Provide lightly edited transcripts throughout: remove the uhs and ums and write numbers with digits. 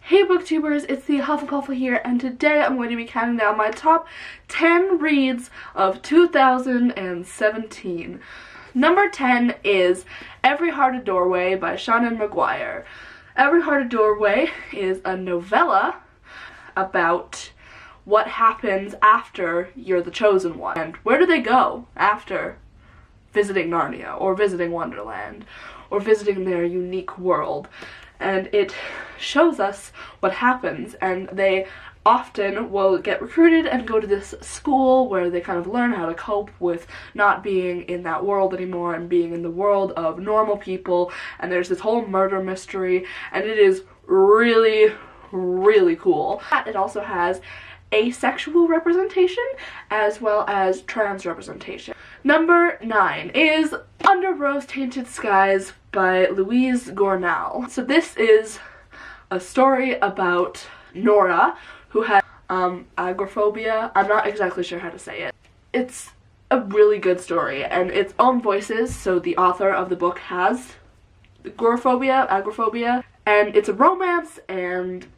Hey booktubers, it's the Hufflepuff here, and today I'm going to be counting down my top 10 reads of 2017. Number 10 is Every Heart a Doorway by Shannon Maguire. Every Heart a Doorway is a novella about what happens after you're the chosen one. And where do they go after visiting Narnia, or visiting Wonderland, or visiting their unique world? And it shows us what happens, and they often will get recruited and go to this school where they kind of learn how to cope with not being in that world anymore and being in the world of normal people, and there's this whole murder mystery, and it is really, really cool. It also has asexual representation as well as trans representation. Number 9 is Under Rose-Tainted Skies by Louise Gornal. So this is a story about Nora, who has agoraphobia. I'm not exactly sure how to say it. It's a really good story, and its own voices, so the author of the book has agoraphobia, and it's a romance,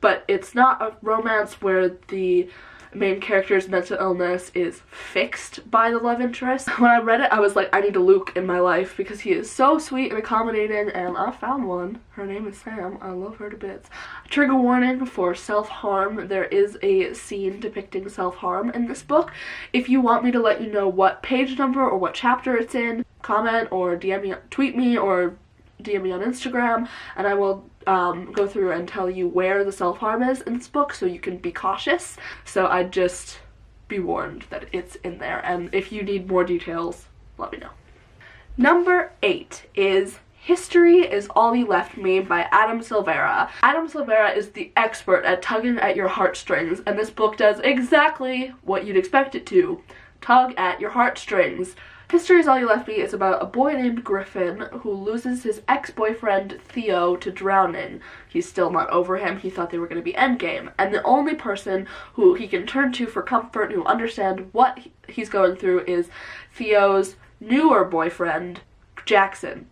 but it's not a romance where the main character's mental illness is fixed by the love interest. When I read it, I was like, I need a Luke in my life because he is so sweet and accommodating, and I found one. Her name is Sam. I love her to bits. Trigger warning for self-harm. There is a scene depicting self-harm in this book. If you want me to let you know what page number or what chapter it's in, comment or DM me, tweet me, or DM me on Instagram, and I will go through and tell you where the self-harm is in this book, so you can be cautious. So I'd just be warned that it's in there, and if you need more details, let me know. Number 8 is History is All You Left Me by Adam Silvera. Adam Silvera is the expert at tugging at your heartstrings, and this book does exactly what you'd expect it to. Tug at your heartstrings. History is All You Left Me is about a boy named Griffin who loses his ex-boyfriend Theo to drowning. He's still not over him. He thought they were going to be endgame. And the only person who he can turn to for comfort, who understands what he's going through, is Theo's newer boyfriend, Jackson.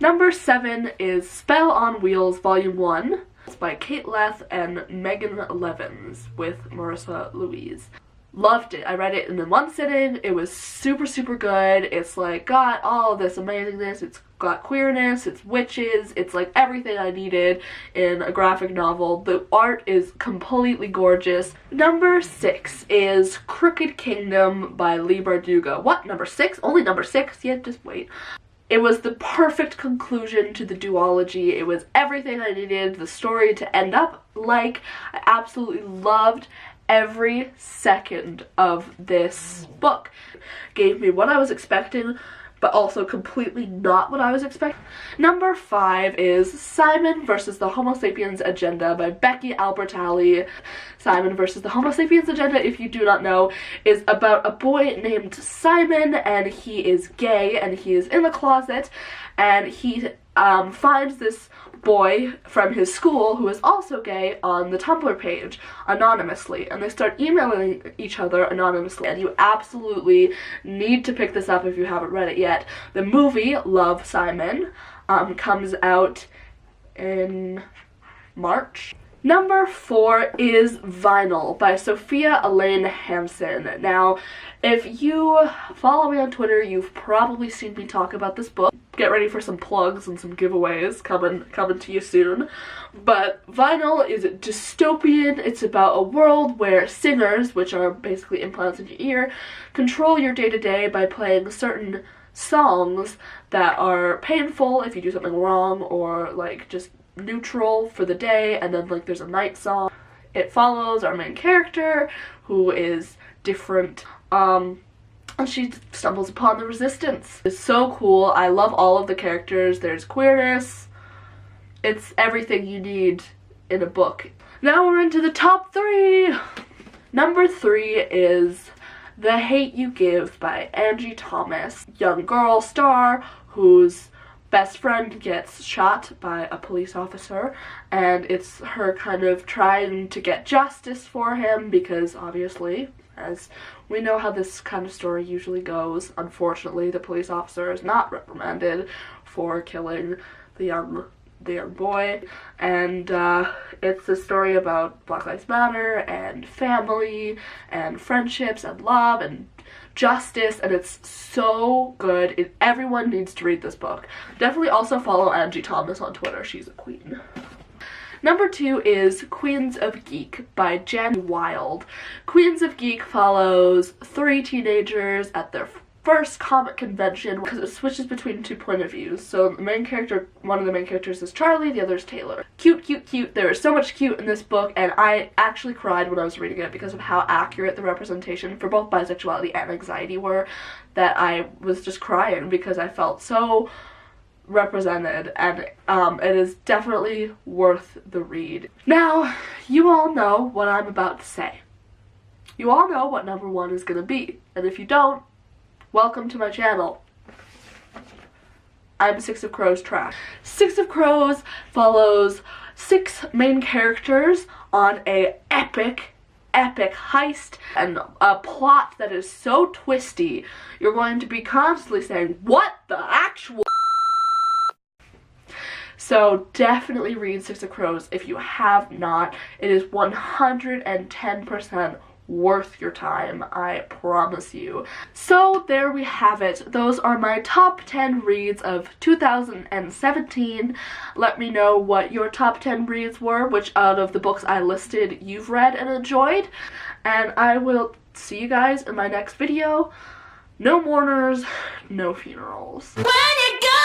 Number 7 is Spell on Wheels Volume 1. It's by Kate Leth and Megan Levins with Marissa Louise. Loved it. I read it in one sitting. It was super, super good. It's like got all of this amazingness. It's got queerness, it's witches, it's like everything I needed in a graphic novel. The art is completely gorgeous. Number 6 is Crooked Kingdom by Leigh Bardugo. What? Number 6? Only number 6? Yeah, just wait. It was the perfect conclusion to the duology. It was everything I needed the story to end up like. I absolutely loved every second of this book. Gave me what I was expecting, but also completely not what I was expecting. Number 5 is Simon vs. the Homo Sapiens Agenda by Becky Albertalli. Simon vs. the Homo Sapiens Agenda, if you do not know, is about a boy named Simon, and he is gay, and he is in the closet, and he finds this boy from his school who is also gay on the Tumblr page anonymously, and they start emailing each other anonymously, and you absolutely need to pick this up if you haven't read it yet. The movie Love, Simon comes out in March. Number 4 is Vinyl by Sophia Elaine Hansen. Now, if you follow me on Twitter, you've probably seen me talk about this book. Get ready for some plugs and some giveaways coming to you soon. But Vinyl is dystopian. It's about a world where singers, which are basically implants in your ear, control your day-to-day by playing certain songs that are painful if you do something wrong, or like just neutral for the day, and then like there's a night song. It follows our main character, who is different, and she stumbles upon the resistance. It's so cool. I love all of the characters. There's queerness. It's everything you need in a book. Now we're into the top 3. Number 3 is The Hate You Give by Angie Thomas. Young girl star whose best friend gets shot by a police officer, and it's her kind of trying to get justice for him because obviously, as we know how this kind of story usually goes, unfortunately the police officer is not reprimanded for killing the young the young boy, and it's a story about Black Lives Matter and family and friendships and love and justice, and it's so good. Everyone needs to read this book. Definitely also follow Angie Thomas on Twitter. She's a queen. Number 2 is Queens of Geek by Jen Wild. Queens of Geek follows 3 teenagers at their first comic convention because it switches between 2 point of views. So the main character, one of the main characters is Charlie, the other is Taylor. Cute, cute, cute. There is so much cute in this book, and I actually cried when I was reading it because of how accurate the representation for both bisexuality and anxiety were, that I was just crying because I felt so represented, and it is definitely worth the read. Now, you all know what I'm about to say. You all know what number 1 is gonna be, and if you don't, welcome to my channel. I'm Six of Crows trash. Six of Crows follows 6 main characters on a epic heist and a plot that is so twisty, you're going to be constantly saying, what the actual. So definitely read Six of Crows if you have not. It is 110% worth your time, I promise you. So there we have it. Those are my top 10 reads of 2017. Let me know what your top 10 reads were, which out of the books I listed you've read and enjoyed, and I will see you guys in my next video. No mourners, no funerals. When it goes